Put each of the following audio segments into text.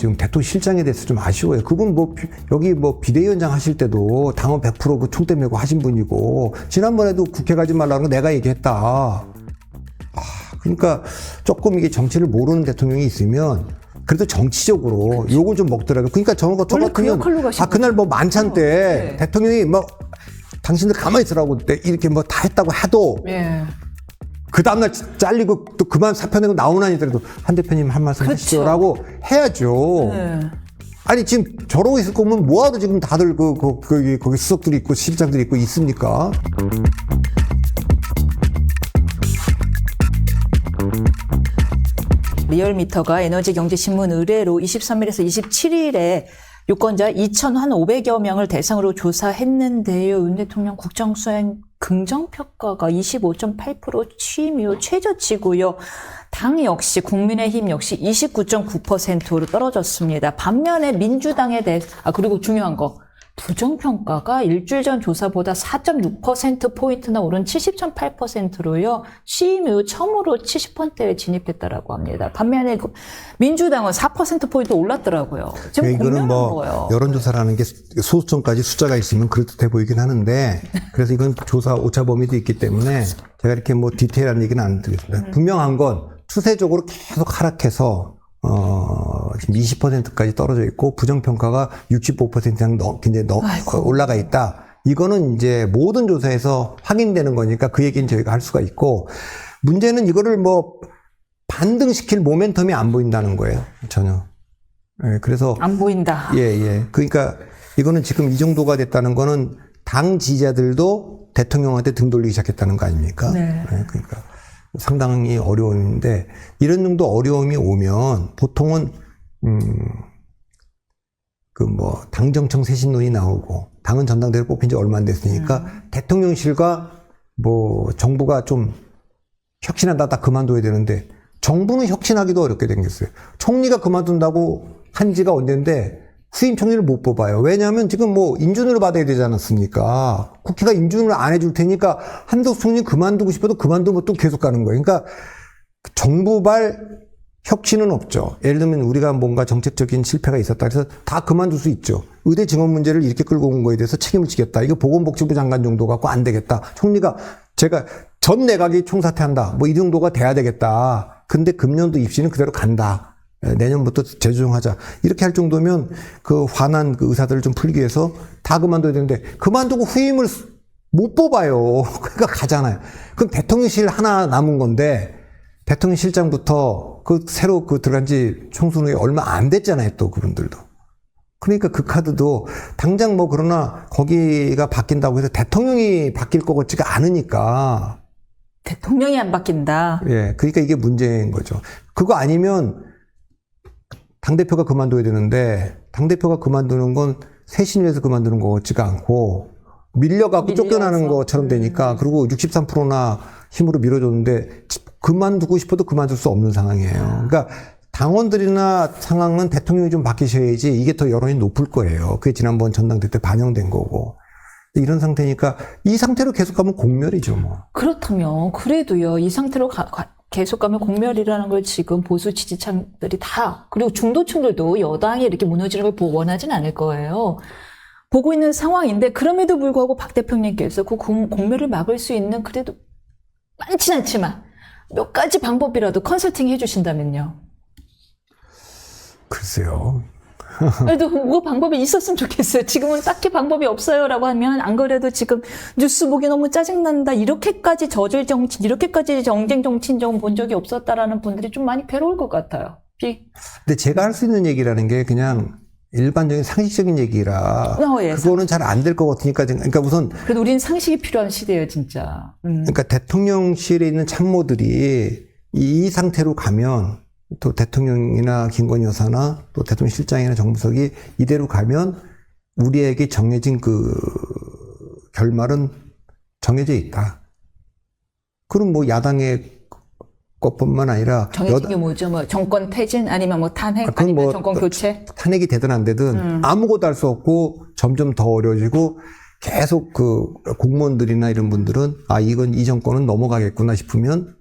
지금 대통령 실장에 대해서 좀 아쉬워요. 그분 여기 비대위원장 하실 때도 당원 100% 그 총대 메고 하신 분이고, 지난번에도 국회 가지 말라는 거 내가 얘기했다. 그러니까 조금 이게 정치를 모르는 대통령이 있으면 그래도 정치적으로 욕을 좀 먹더라고요. 그러니까 저 같으면 그날 만찬 때 대통령이 당신들 가만히 있으라고 이렇게 다 했다고 해도 그 다음날 잘리고 또 그만 사표 내고 나오는 아니더라도 한 대표님 한 말씀 하시죠라고 해야죠. 아니 지금 저러고 있을 거면 뭐하러 지금 다들 거기 수석들이 있고 실장들이 있고 있습니까? 리얼미터가 에너지경제신문 의뢰로 23일에서 27일에 유권자 2,500여 명을 대상으로 조사했는데요. 윤 대통령 국정수행 긍정평가가 25.8% 취임 이후 최저치고요. 당 역시 국민의힘 역시 29.9%로 떨어졌습니다. 반면에 민주당에 대해 그리고 중요한 거 부정평가가 일주일 전 조사보다 4.6%포인트나 오른 70.8%로요. 취임 이후 처음으로 70%대에 진입했다라고 합니다. 반면에 민주당은 4%포인트 올랐더라고요. 지금 이거는 여론조사라는 게 소수점까지 숫자가 있으면 그럴듯해 보이긴 하는데, 그래서 이건 조사 오차 범위도 있기 때문에 제가 이렇게 디테일한 얘기는 안 드리겠습니다. 분명한 건 추세적으로 계속 하락해서 지금 20%까지 떨어져 있고 부정평가가 65% 굉장히 올라가 있다. 이거는 이제 모든 조사에서 확인되는 거니까 그 얘기는 저희가 할 수가 있고, 문제는 이거를 반등시킬 모멘텀이 안 보인다는 거예요. 전혀. 예, 그래서 안 보인다. 예. 그러니까 이거는 지금 이 정도가 됐다는 거는 당 지지자들도 대통령한테 등 돌리기 시작했다는 거 아닙니까? 네. 예, 그러니까 상당히 어려운데, 이런 정도 어려움이 오면 보통은 당정청 쇄신론이 나오고, 당은 전당대회 뽑힌 지 얼마 안 됐으니까 대통령실과 정부가 좀 혁신한다 딱 그만둬야 되는데, 정부는 혁신하기도 어렵게 생겼어요. 총리가 그만둔다고 한 지가 언젠데 후임 총리를 못 뽑아요. 왜냐하면 지금 인준을 받아야 되지 않았습니까? 국회가 인준을 안 해줄 테니까 한덕수 총리 그만두고 싶어도 그만두면 또 계속 가는 거예요. 그러니까 정부발 혁신은 없죠. 예를 들면 우리가 뭔가 정책적인 실패가 있었다 그래서 다 그만둘 수 있죠. 의대 증원 문제를 이렇게 끌고 온 거에 대해서 책임을 지겠다. 이거 보건복지부 장관 정도 갖고 안 되겠다. 총리가 제가 전 내각이 총사퇴한다. 이 정도가 돼야 되겠다. 근데 금년도 입시는 그대로 간다. 내년부터 재조정하자. 이렇게 할 정도면 화난 의사들을 좀 풀기 위해서 다 그만둬야 되는데, 그만두고 후임을 못 뽑아요. 그러니까 가잖아요. 그럼 대통령실 하나 남은 건데, 대통령실장부터 새로 들어간 지 총선 후에 얼마 안 됐잖아요. 또 그분들도. 그러니까 그 카드도 당장 그러나 거기가 바뀐다고 해서 대통령이 바뀔 것 같지가 않으니까. 대통령이 안 바뀐다. 예. 그러니까 이게 문제인 거죠. 그거 아니면 당대표가 그만둬야 되는데, 당대표가 그만두는 건 쇄신을 해서 그만두는 것 같지가 않고, 밀려갖고 쫓겨나는 것처럼 되니까, 그리고 63%나 힘으로 밀어줬는데, 그만두고 싶어도 그만둘 수 없는 상황이에요. 그러니까 당원들이나 상황은 대통령이 좀 바뀌셔야지 이게 더 여론이 높을 거예요. 그게 지난번 전당대회 때 반영된 거고. 이런 상태니까 이 상태로 계속 가면 공멸이죠, 그렇다면 그래도요, 이 상태로 계속 가면 공멸이라는 걸 지금 보수 지지층들이 그리고 중도층들도 여당이 이렇게 무너지는 걸 원하진 않을 거예요. 보고 있는 상황인데, 그럼에도 불구하고 박 대표님께서 그 공멸을 막을 수 있는, 그래도 많진 않지만 몇 가지 방법이라도 컨설팅 해주신다면요. 글쎄요. 그래도 뭐 방법이 있었으면 좋겠어요. 지금은 딱히 방법이 없어요라고 하면, 안 그래도 지금 뉴스 보기 너무 짜증난다, 이렇게까지 저질 정치, 이렇게까지 정쟁 정치인 적 본 적이 없었다라는 분들이 좀 많이 괴로울 것 같아요. 근데 제가 할 수 있는 얘기라는 게 그냥 일반적인 상식적인 얘기라 그거는 잘 안 될 것 같으니까, 그러니까 우선 그래도 우리는 상식이 필요한 시대예요, 진짜. 그러니까 대통령실에 있는 참모들이 이 상태로 가면, 또 대통령이나 김건희 여사나 또 대통령 실장이나 정무석이 이대로 가면 우리에게 정해진 결말은 정해져 있다. 그럼 야당의 것뿐만 아니라 정해진 게 뭐죠? 정권 퇴진 아니면 탄핵 아니면 정권 교체? 탄핵이 되든 안 되든 아무것도 할 수 없고 점점 더 어려워지고, 계속 공무원들이나 이런 분들은 이건 이 정권은 넘어가겠구나 싶으면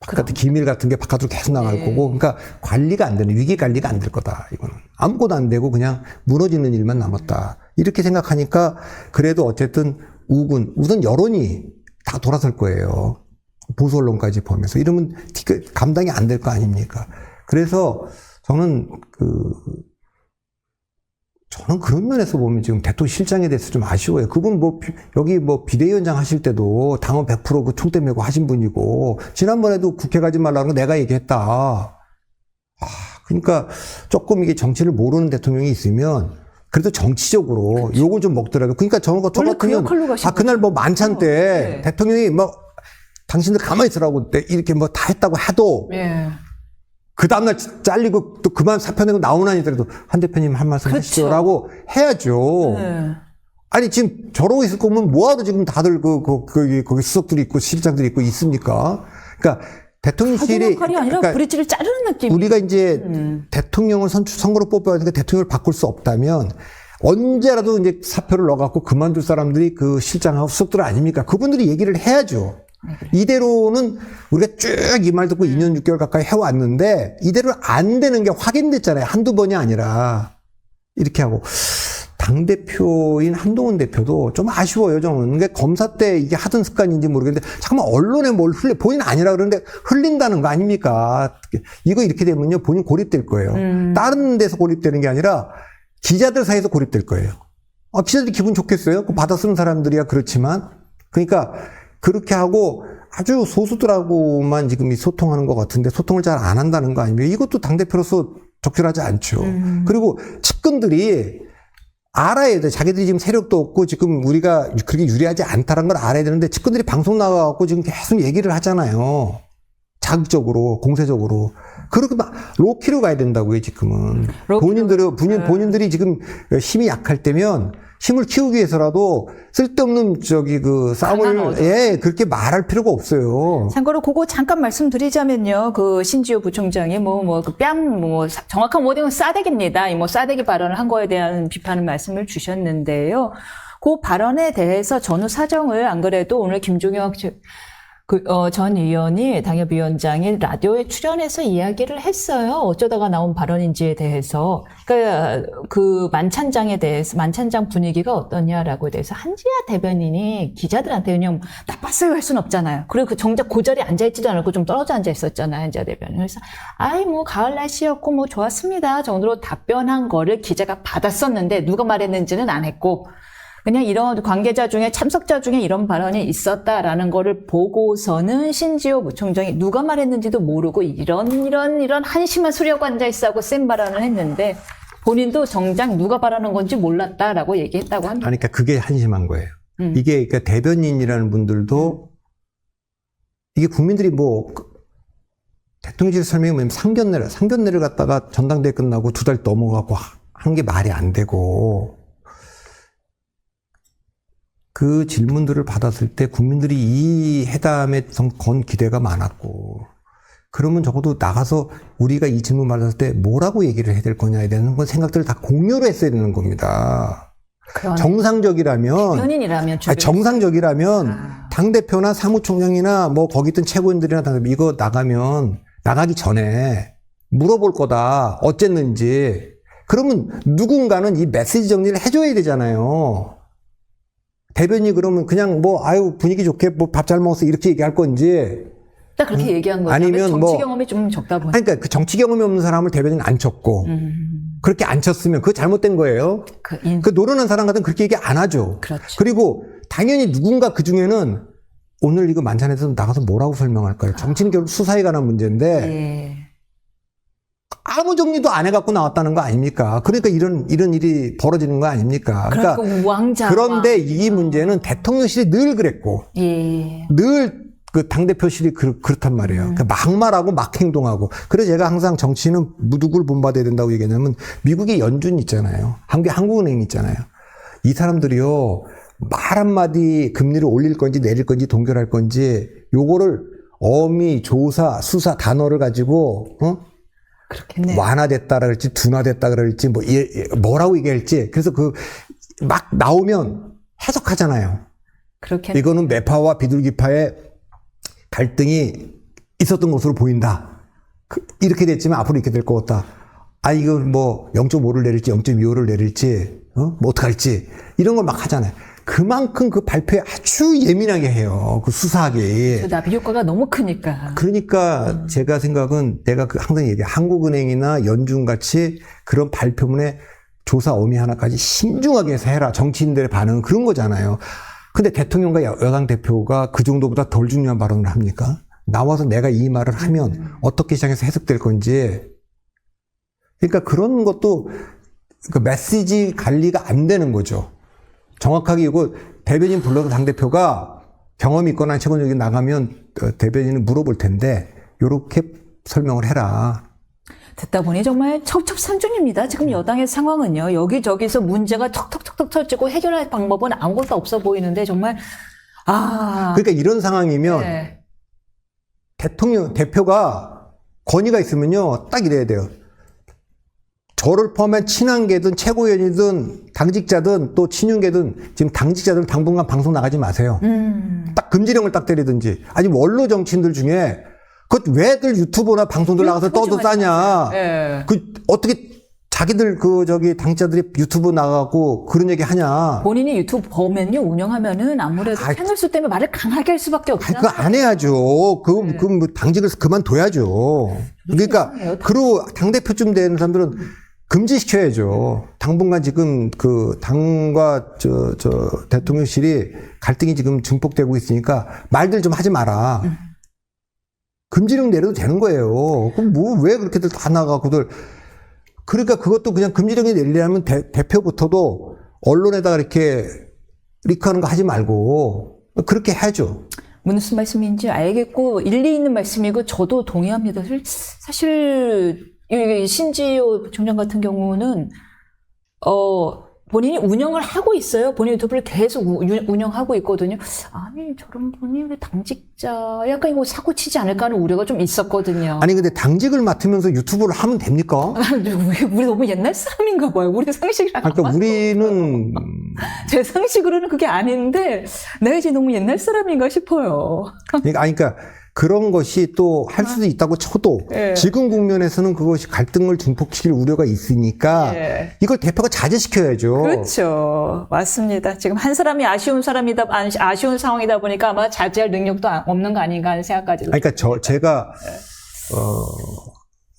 바깥에 기밀 같은 게 바깥으로 계속 나갈 네. 거고, 그러니까 관리가 안 되는, 위기 관리가 안 될 거다. 이거는 아무것도 안 되고 그냥 무너지는 일만 남았다. 이렇게 생각하니까 그래도 어쨌든 우선 여론이 다 돌아설 거예요. 보수 언론까지 포함해서 이러면 감당이 안 될 거 아닙니까? 그래서 저는 그런 면에서 보면 지금 대통령 실장에 대해서 좀 아쉬워요. 그분 여기 비대위원장 하실 때도 당원 100% 그 총대 메고 하신 분이고, 지난번에도 국회 가지 말라는 거 내가 얘기했다. 그러니까 조금 이게 정치를 모르는 대통령이 있으면 그래도 정치적으로 욕을 좀 먹더라고요. 그러니까 저 원래 그 같으면, 역할로 가신 그날 만찬 때 네. 대통령이 당신들 가만히 있으라고 이렇게 다 했다고 해도, 예. 그 다음날 잘리고 또 그만 사표 내고 나오는 아니더라도 한 대표님 한 말씀 그렇죠. 하시죠라고 해야죠. 네. 아니 지금 저러고 있을 거면 뭐하러 지금 다들 거기 수석들이 있고 실장들이 있고 있습니까? 그러니까 대통령실이 역할이 아니라 브릿지를 자르는 느낌. 우리가 이제 대통령을 선거로 뽑아야 되니까 대통령을 바꿀 수 없다면 언제라도 이제 사표를 넣어갖고 그만둘 사람들이 그 실장하고 수석들 아닙니까? 그분들이 얘기를 해야죠. 이대로는 우리가 쭉 이 말 듣고 2년 6개월 가까이 해왔는데 이대로 안 되는 게 확인됐잖아요. 한두 번이 아니라. 이렇게 하고. 당대표인 한동훈 대표도 좀 아쉬워요, 저는. 그러니까 검사 때 이게 하던 습관인지 모르겠는데 잠깐만 언론에 뭘 본인 아니라 그러는데 흘린다는 거 아닙니까? 이거 이렇게 되면요, 본인 고립될 거예요. 다른 데서 고립되는 게 아니라 기자들 사이에서 고립될 거예요. 기자들이 기분 좋겠어요? 받아 쓰는 사람들이야 그렇지만. 그러니까 그렇게 하고 아주 소수들하고만 지금 소통하는 것 같은데 소통을 잘 안 한다는 거 아닙니까? 이것도 당대표로서 적절하지 않죠. 그리고 측근들이 알아야 돼. 자기들이 지금 세력도 없고 지금 우리가 그렇게 유리하지 않다는 걸 알아야 되는데 측근들이 방송 나가갖고 지금 계속 얘기를 하잖아요. 자극적으로, 공세적으로. 그렇게 로키로 가야 된다고요, 지금은. 본인들이 지금 힘이 약할 때면 힘을 키우기 위해서라도 쓸데없는 싸움을, 그렇게 말할 필요가 없어요. 참고로 그거 잠깐 말씀드리자면요. 그 신지호 부총장이 정확한 워딩은 싸대기입니다. 싸대기 발언을 한 거에 대한 비판을 말씀을 주셨는데요. 그 발언에 대해서 전후 사정을 안 그래도 오늘 김종혁 전 의원이 당협위원장이 라디오에 출연해서 이야기를 했어요. 어쩌다가 나온 발언인지에 대해서. 그러니까 그 만찬장에 대해서, 만찬장 분위기가 어떠냐라고 대해서 한지아 대변인이 기자들한테 그냥 나빴어요 할 수는 없잖아요. 그리고 정작 그 자리에 앉아있지도 않고 좀 떨어져 앉아있었잖아요, 한지아 대변인. 그래서 가을 날씨였고 좋았습니다 정도로 답변한 거를 기자가 받았었는데 누가 말했는지는 안 했고, 그냥 이런 관계자 중에 참석자 중에 이런 발언이 있었다라는 거를 보고서는 신지호 부총장이 누가 말했는지도 모르고 이런 한심한 소리하고 앉아있어 센 발언을 했는데 본인도 정작 누가 발언한 건지 몰랐다라고 얘기했다고 합니다. 그러니까 그게 한심한 거예요. 이게 그러니까 대변인이라는 분들도 이게 국민들이 대통령실 설명이 뭐냐면 상견례를 갖다가 전당대회 끝나고 2달 넘어가고 한 게 말이 안 되고, 그 질문들을 받았을 때 국민들이 이 회담에 건 기대가 많았고, 그러면 적어도 나가서 우리가 이 질문 받았을 때 뭐라고 얘기를 해야 될 거냐에 대한 건 생각들을 다 공유를 했어야 되는 겁니다. 정상적이라면, 당대표나 사무총장이나 거기 있던 최고인들이나 당대표 이거 나가기 전에 물어볼 거다. 어쨌는지. 그러면 누군가는 이 메시지 정리를 해줘야 되잖아요. 대변인이 그러면 그냥 분위기 좋게 밥 잘 먹었어 이렇게 얘기할 건지. 딱 그렇게 얘기한 거죠. 아니면 정치 경험이 좀 적다 보니까. 그러니까 그 정치 경험이 없는 사람을 대변인 안 쳤고, 그렇게 안 쳤으면 그거 잘못된 거예요. 그 노련한 사람 같은 그렇게 얘기 안 하죠. 그렇죠. 그리고 당연히 누군가 그 중에는 오늘 이거 만찬에서 나가서 뭐라고 설명할까요? 정치는 결국 수사에 관한 문제인데, 아무 정리도 안 해갖고 나왔다는 거 아닙니까? 그러니까 이런 일이 벌어지는 거 아닙니까? 그런데 이 문제는 대통령실이 늘 그랬고, 늘 그 당대표실이 그렇단 말이에요. 막 말하고 막 행동하고. 그래서 제가 항상 정치는 누구를 본받아야 된다고 얘기하냐면, 미국의 연준 있잖아요. 한국은행 있잖아요. 이 사람들이요, 말 한마디 금리를 올릴 건지 내릴 건지 동결할 건지, 요거를 어미, 조사, 수사 단어를 가지고, 그렇겠네. 완화됐다 그럴지 둔화됐다 그럴지 뭐라고 얘기할지, 그래서 막 나오면 해석하잖아요. 그렇겠네. 이거는 매파와 비둘기파의 갈등이 있었던 것으로 보인다. 이렇게 됐지만 앞으로 이렇게 될 것 같다. 이거 뭐 0.5를 내릴지 0.25를 내릴지 뭐 어떡할지 이런 걸 막 하잖아요. 그만큼 그 발표에 아주 예민하게 해요. 그 수사하게. 나비 효과가 너무 크니까. 그러니까 제가 생각은 내가 항상 얘기해. 한국은행이나 연준같이 그런 발표문에 조사 어미 하나까지 신중하게 해서 해라. 정치인들의 반응은 그런 거잖아요. 근데 대통령과 여당 대표가 그 정도보다 덜 중요한 발언을 합니까? 나와서 내가 이 말을 하면 어떻게 시장에서 해석될 건지. 그러니까 그런 것도 그 메시지 관리가 안 되는 거죠. 정확하게 이거 대변인 불러서 당대표가 경험이 있거나 최고적인 나가면 대변인은 물어볼 텐데 요렇게 설명을 해라. 듣다 보니 정말 척척산중입니다. 지금 여당의 상황은요. 여기저기서 문제가 턱턱턱턱 터지고 해결할 방법은 아무것도 없어 보이는데 정말 그러니까 이런 상황이면 네. 대표가 권위가 있으면요. 딱 이래야 돼요. 저를 포함한 친한계든 최고위원이든 당직자든 또 친윤계든 지금 당직자들 당분간 방송 나가지 마세요. 딱 금지령을 딱 때리든지. 아니 원로 정치인들 중에 그 왜들 유튜브나 방송들 나가서 떠도 싸냐. 네. 그 어떻게 자기들 당직자들이 유튜브 나가고 그런 얘기 하냐. 본인이 유튜브 보면요 운영하면은 아무래도 채널 수 때문에 말을 강하게 할 수밖에 없잖아요. 그거 안 해야죠. 뭐 당직을 그만둬야죠. 그러니까 그리고 당대표쯤 되는 사람들은 금지시켜야죠. 당분간 지금 그 당과 대통령실이 갈등이 지금 증폭되고 있으니까 말들 좀 하지 마라. 금지령 내려도 되는 거예요. 그럼 뭐 왜 그렇게들 다 나가고들. 그러니까 그것도 그냥 금지령이 내리려면 대표부터도 언론에다가 이렇게 리크하는 거 하지 말고 그렇게 해야죠. 무슨 말씀인지 알겠고 일리 있는 말씀이고 저도 동의합니다. 사실 이 신지호 총장 같은 경우는 본인이 운영을 하고 있어요. 본인 유튜브를 계속 운영하고 있거든요. 아니 저런 분이 왜 당직자 약간 이거 사고 치지 않을까 하는 우려가 좀 있었거든요. 아니 근데 당직을 맡으면서 유튜브를 하면 됩니까? 우리 너무 옛날 사람인가 봐요. 우리 상식이랑 그러니까 우리는 제 상식으로는 그게 아닌데 내가 이제 너무 옛날 사람인가 싶어요. 그러니까 그런 것이 또 할 수도 있다고 쳐도 예. 지금 국면에서는 그것이 갈등을 증폭시킬 우려가 있으니까 예. 이걸 대표가 자제시켜야죠. 그렇죠. 맞습니다. 지금 한 사람이 아쉬운 상황이다 보니까 아마 자제할 능력도 없는 거 아닌가 하는 생각까지. 그러니까 제가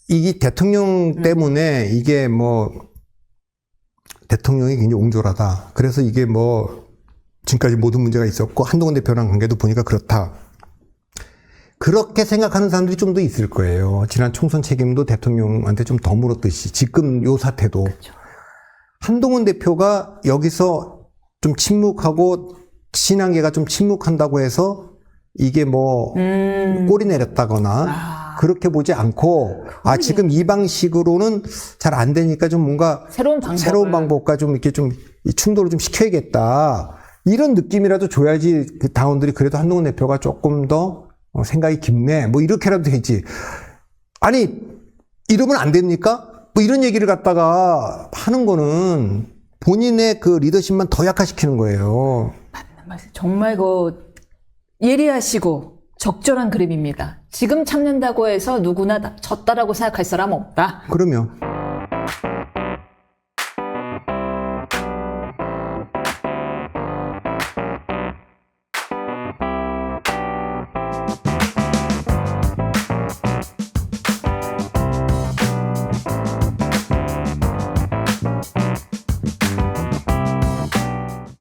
이게 대통령 때문에 이게 뭐 대통령이 굉장히 옹졸하다. 그래서 이게 뭐 지금까지 모든 문제가 있었고 한동훈 대표랑 관계도 보니까 그렇다. 그렇게 생각하는 사람들이 좀 더 있을 거예요. 지난 총선 책임도 대통령한테 좀 더 물었듯이 지금 요 사태도. 그렇죠. 한동훈 대표가 여기서 좀 침묵하고 친한계가 좀 침묵한다고 해서 이게 뭐 꼴이 내렸다거나 그렇게 보지 않고 지금 이 방식으로는 잘 안 되니까 좀 뭔가 새로운 방법과 좀 이렇게 좀 충돌을 좀 시켜야겠다. 이런 느낌이라도 줘야지 그 당원들이 그래도 한동훈 대표가 조금 더 생각이 깊네. 뭐 이렇게라도 되지. 아니 이러면 안 됩니까? 뭐 이런 얘기를 갖다가 하는 거는 본인의 그 리더십만 더 약화시키는 거예요. 맞는 말씀. 정말 예리하시고 적절한 그림입니다. 지금 참는다고 해서 누구나 졌다라고 생각할 사람 없다. 그러면